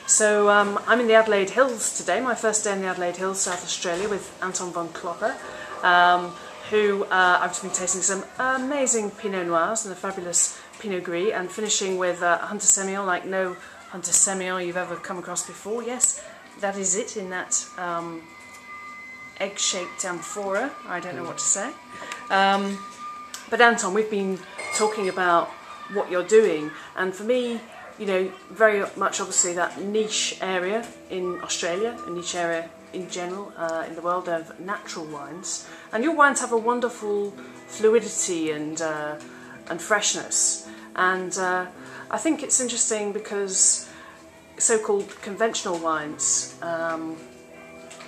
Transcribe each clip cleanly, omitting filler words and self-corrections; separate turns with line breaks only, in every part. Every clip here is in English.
So I'm in the Adelaide Hills today, my first day in the Adelaide Hills, South Australia, with Anton von Klopper, who I've just been tasting some amazing Pinot Noirs and a fabulous Pinot Gris, and finishing with a Hunter Semillon like no Hunter Semillon you've ever come across before. Yes, that is it, in that egg-shaped amphora. I don't know what to say. But Anton, we've been talking about what you're doing, and for me, you know, very much obviously that niche area in Australia, a niche area in general in the world of natural wines, and your wines have a wonderful fluidity and freshness, and I think it's interesting because so-called conventional wines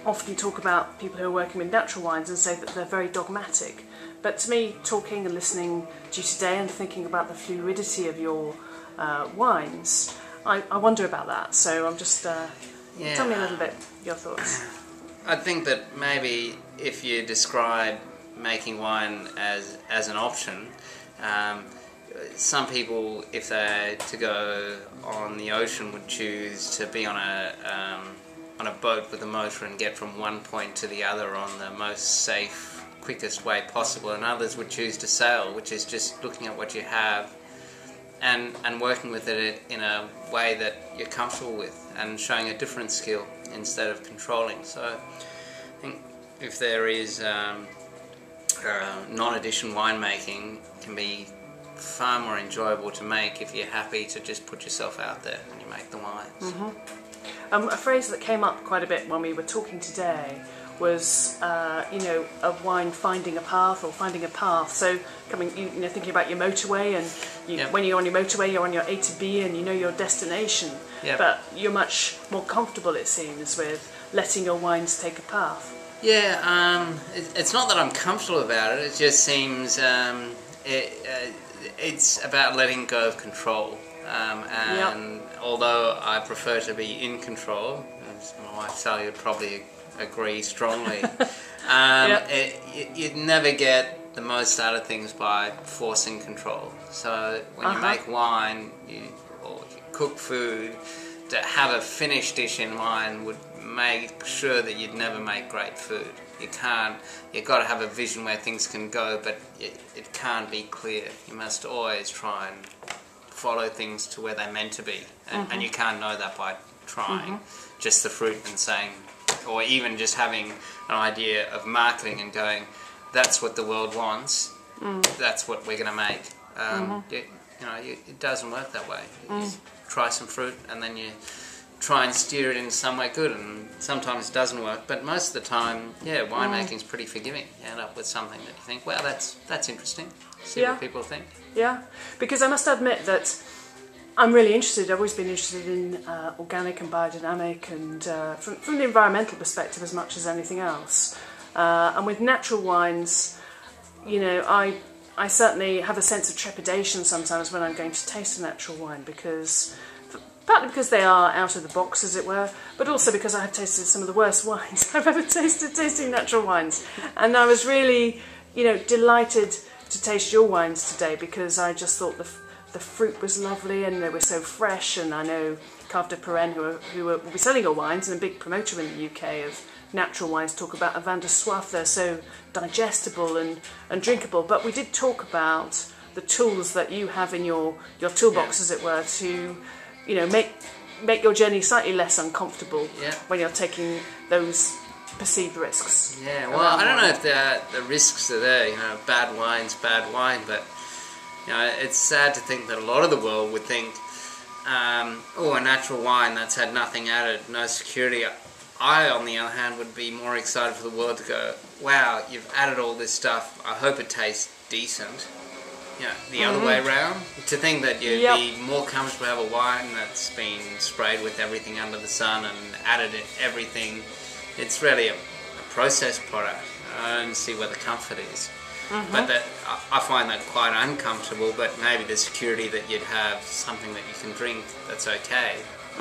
often talk about people who are working with natural wines and say that they're very dogmatic, but to me, talking and listening to you today and thinking about the fluidity of your wines, I wonder about that. So I'm just tell me a little bit your thoughts.
I think that maybe if you describe making wine as an option, some people, if they to go on the ocean, would choose to be on a boat with a motor and get from one point to the other on the most safe, quickest way possible, and others would choose to sail, which is just looking at what you have and working with it in a way that you're comfortable with and showing a different skill instead of controlling. So I think if there is non-addition winemaking, can be far more enjoyable to make if you're happy to just put yourself out there when you make the wines.
Mm-hmm. A phrase that came up quite a bit when we were talking today was, you know, a wine finding a path or finding a path. So you know, thinking about your motorway, and when you're on your motorway, you're on your A to B, and you know your destination. But you're much more comfortable, it seems, with letting your wines take a path. Yeah,
it's not that I'm comfortable about it. It just seems it's about letting go of control. And although I prefer to be in control, as my wife Sally would probably agree strongly, you'd never get the most out of things by forcing control. So when you make wine, or you cook food, to have a finished dish in mind would make sure that you'd never make great food. You've got to have a vision where things can go, but it can't be clear. You must always try and follow things to where they're meant to be, and you can't know that by trying just the fruit and saying, or even just having an idea of marketing and going, that's what the world wants, that's what we're going to make. It doesn't work that way. You try some fruit and then you try and steer it in some way good, and sometimes it doesn't work, but most of the time, winemaking is pretty forgiving. You end up with something that you think, well, that's interesting. See what people think. Yeah,
because I must admit that I'm really interested. I've always been interested in organic and biodynamic, and from the environmental perspective as much as anything else. And with natural wines, you know, I certainly have a sense of trepidation sometimes when I'm going to taste a natural wine, partly because they are out of the box, as it were, but also because I have tasted some of the worst wines I've ever tasted tasting natural wines. And I was really, you know, delighted to taste your wines today, because I just thought the fruit was lovely and they were so fresh. And I know Cave de Perenne, who will be selling your wines, and a big promoter in the UK of natural wines, talk about a vin de soif. They're so digestible and drinkable. But we did talk about the tools that you have in your toolbox, as it were, to, you know, make your journey slightly less uncomfortable when you're taking those perceived risks.
Yeah, well, I don't know if the risks are there. You know, bad wine's bad wine, but you know, it's sad to think that a lot of the world would think, oh, a natural wine that's had nothing added, no security. I, on the other hand, would be more excited for the world to go, wow, you've added all this stuff, I hope it tastes decent. You know, the other way around. To think that you'd be more comfortable to have a wine that's been sprayed with everything under the sun and added everything. It's really a processed product. I don't see where the comfort is. But I find that quite uncomfortable, but maybe the security that you'd have something that you can drink that's okay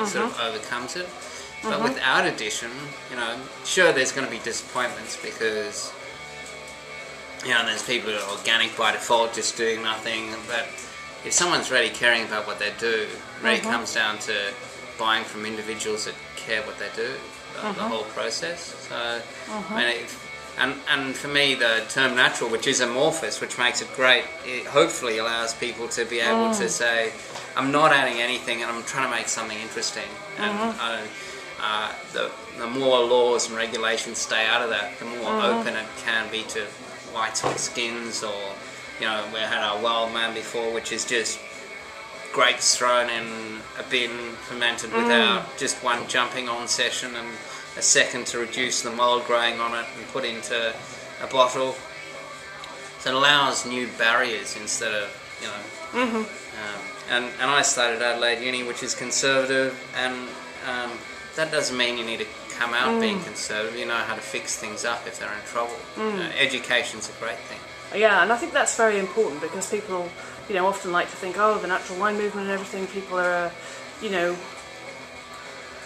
sort of overcomes it. But without addition, you know, sure, there's going to be disappointments, because you know, there's people who are organic by default, just doing nothing. But if someone's really caring about what they do, it really comes down to buying from individuals that care what they do, the whole process. So, I mean, and for me, the term natural, which is amorphous, which makes it great, it hopefully allows people to be able to say, I'm not adding anything and I'm trying to make something interesting. And the more laws and regulations stay out of that, the more open it can be to whites on skins, or, you know, we had our wild man before, which is just grapes thrown in a bin, fermented without just one jumping on session and a second to reduce the mold growing on it and put into a bottle. So it allows new barriers instead of, you know. And I studied Adelaide Uni, which is conservative, and that doesn't mean you need to come out being conservative. You know how to fix things up if they're in trouble. Education's a great thing.
Yeah, and I think that's very important, because people, you know, often like to think, oh, the natural wine movement and everything, people are, you know,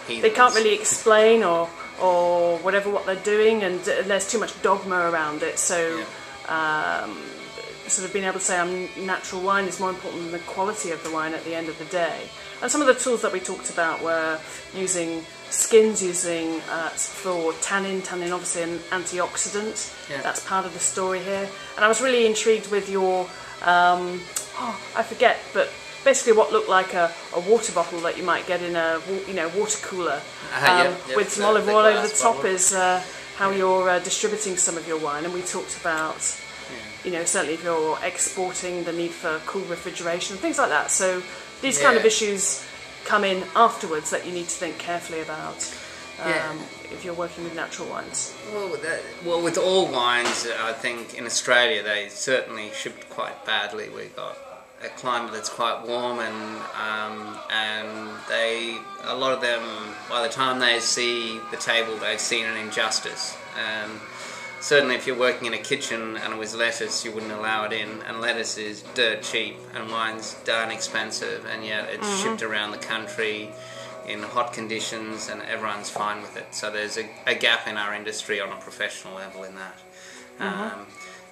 Heathens.
they can't really explain or whatever what they're doing, and there's too much dogma around it. So sort of being able to say natural wine is more important than the quality of the wine at the end of the day. And some of the tools that we talked about were using skins, using for tannin obviously an antioxidant. That's part of the story here. And I was really intrigued with your I forget, but basically what looked like a water bottle that you might get in a water cooler with some olive oil over the top is how you're distributing some of your wine. And we talked about, you know, certainly if you're exporting, the need for cool refrigeration, things like that. So these kind of issues come in afterwards that you need to think carefully about if you're working with natural wines.
Well, with all wines, I think in Australia they certainly ship quite badly. We've got a climate that's quite warm, and a lot of them, by the time they see the table, they've seen an injustice. And certainly if you're working in a kitchen and it was lettuce, you wouldn't allow it in, and lettuce is dirt cheap and wine's darn expensive, and yet it's shipped around the country in hot conditions and everyone's fine with it. So there's a gap in our industry on a professional level in that.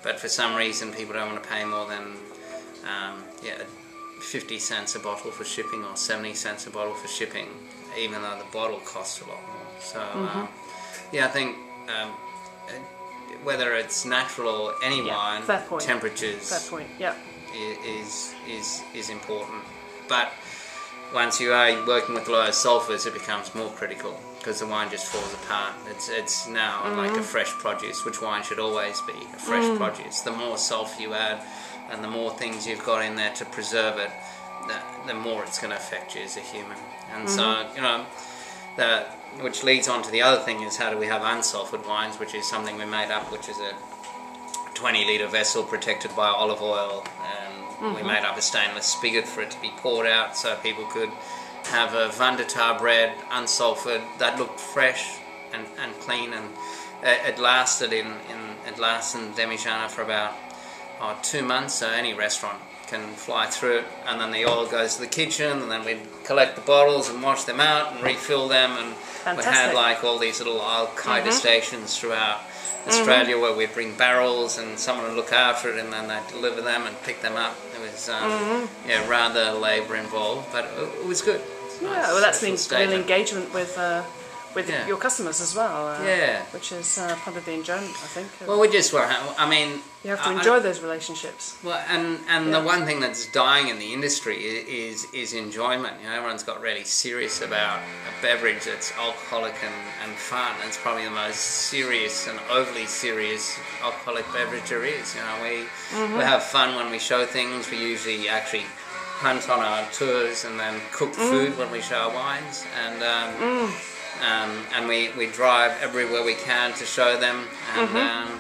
But for some reason people don't want to pay more than 50 cents a bottle for shipping, or 70 cents a bottle for shipping, even though the bottle costs a lot more. So I think whether it's natural or any wine, temperatures is important. But once you are working with lower sulphurs, it becomes more critical, because the wine just falls apart. It's now like a fresh produce, which wine should always be, a fresh produce. The more sulphur you add and the more things you've got in there to preserve it, the more it's going to affect you as a human. And so, you know, which leads on to the other thing, is how do we have unsulfured wines, which is something we made up, which is a 20-litre vessel protected by olive oil, and we made up a stainless spigot for it to be poured out so people could have a vin de terre bread, unsulfured, that looked fresh and clean, and it lasted in Demijohn for about 2 months, so any restaurant can fly through it. And then the oil goes to the kitchen, and then we'd collect the bottles and wash them out and refill them, and we had like all these little al-Qaeda stations throughout Australia where we'd bring barrels and someone would look after it, and then they'd deliver them and pick them up. It was rather labour involved, but it was good.
Well, that's an real engagement with your customers as well, which is part of the enjoyment, I think.
Well, we just were, I mean...
You have to enjoy those relationships.
Well, and the one thing that's dying in the industry is enjoyment. You know, everyone's got really serious about a beverage that's alcoholic and fun. It's probably the most serious and overly serious alcoholic beverage there is. You know, we have fun when we show things. We usually actually hunt on our tours and then cook food when we show our wines. And we drive everywhere we can to show them, and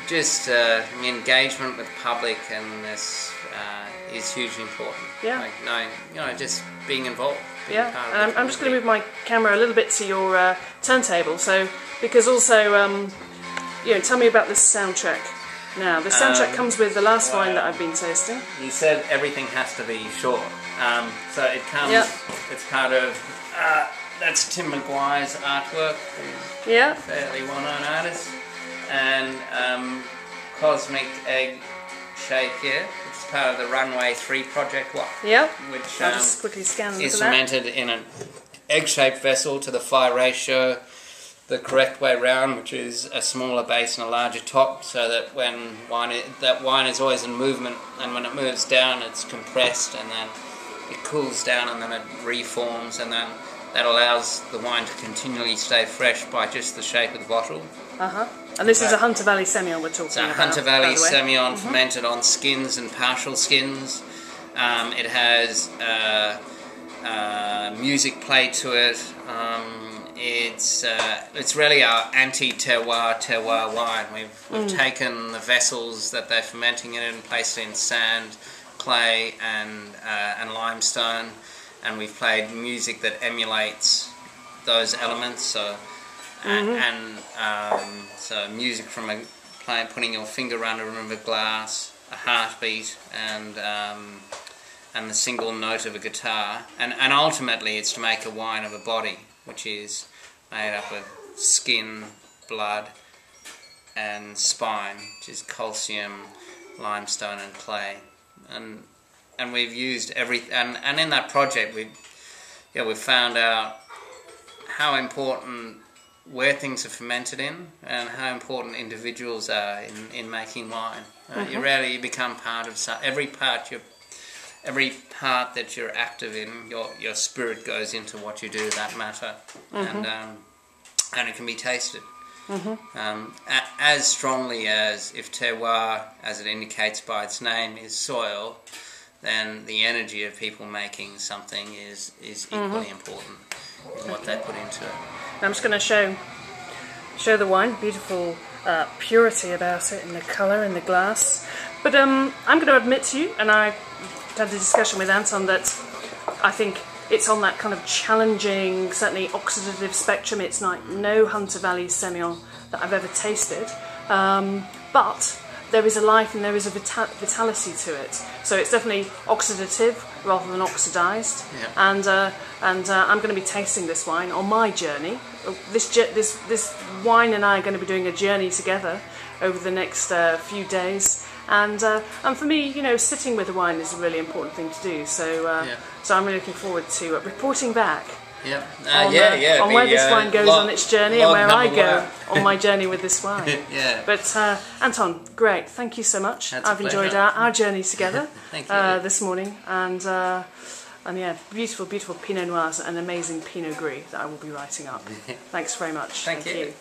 just engagement with public and this is hugely important. Like knowing, you know, just being involved.
And I'm just going to move my camera a little bit to your turntable, so because also, you know, tell me about this soundtrack. Now, the soundtrack comes with the last wine that I've been tasting.
You said everything has to be short, so it comes. It's part of. That's Tim Maguire's artwork. He's a fairly well-known artist. And Cosmic Egg Shake here, which is part of the Runway 3 project. Which
I'll just quickly scan
is fermented in egg-shaped vessel to the fire ratio the correct way round, which is a smaller base and a larger top, so that when wine is always in movement, and when it moves down it's compressed, and then it cools down, and then it reforms, and then that allows the wine to continually stay fresh by just the shape of the bottle.
And this is a Hunter Valley Semillon we're talking about.
It's a Hunter Valley Semillon fermented on skins and partial skins. It has music played to it. It's really our anti-terroir wine. We've taken the vessels that they're fermenting in and placed it in sand, clay, and limestone, and we've played music that emulates those elements. So so music from putting your finger under a rim of glass, a heartbeat, and the single note of a guitar, and ultimately it's to make a wine of a body, which is made up of skin, blood, and spine, which is calcium, limestone, and clay. And we've used and in that project we've found out how important where things are fermented in, and how important individuals are in making wine. You become part of every part that you're active in. Your spirit goes into what you do, that matter, and it can be tasted as strongly as if terroir, as it indicates by its name, is soil. Then the energy of people making something is equally important in what they put into it.
I'm just going to show the wine, beautiful purity about it in the colour, in the glass. But I'm going to admit to you, and I had a discussion with Anton, that I think it's on that kind of challenging, certainly oxidative spectrum. It's like no Hunter Valley Semillon that I've ever tasted, but there is a life and there is a vitality to it. So it's definitely oxidative rather than oxidised. Yeah. And I'm going to be tasting this wine on my journey. This wine and I are going to be doing a journey together over the next few days. And for me, you know, sitting with the wine is a really important thing to do. So so I'm really looking forward to reporting back.
Yeah.
On where this wine goes on its journey, and where I go on my journey with this wine.
Yeah.
But Anton, great, thank you so much. I've enjoyed our journey together this morning, and yeah, beautiful, beautiful Pinot Noirs and amazing Pinot Gris that I will be writing up. Thanks very much.
Thank you.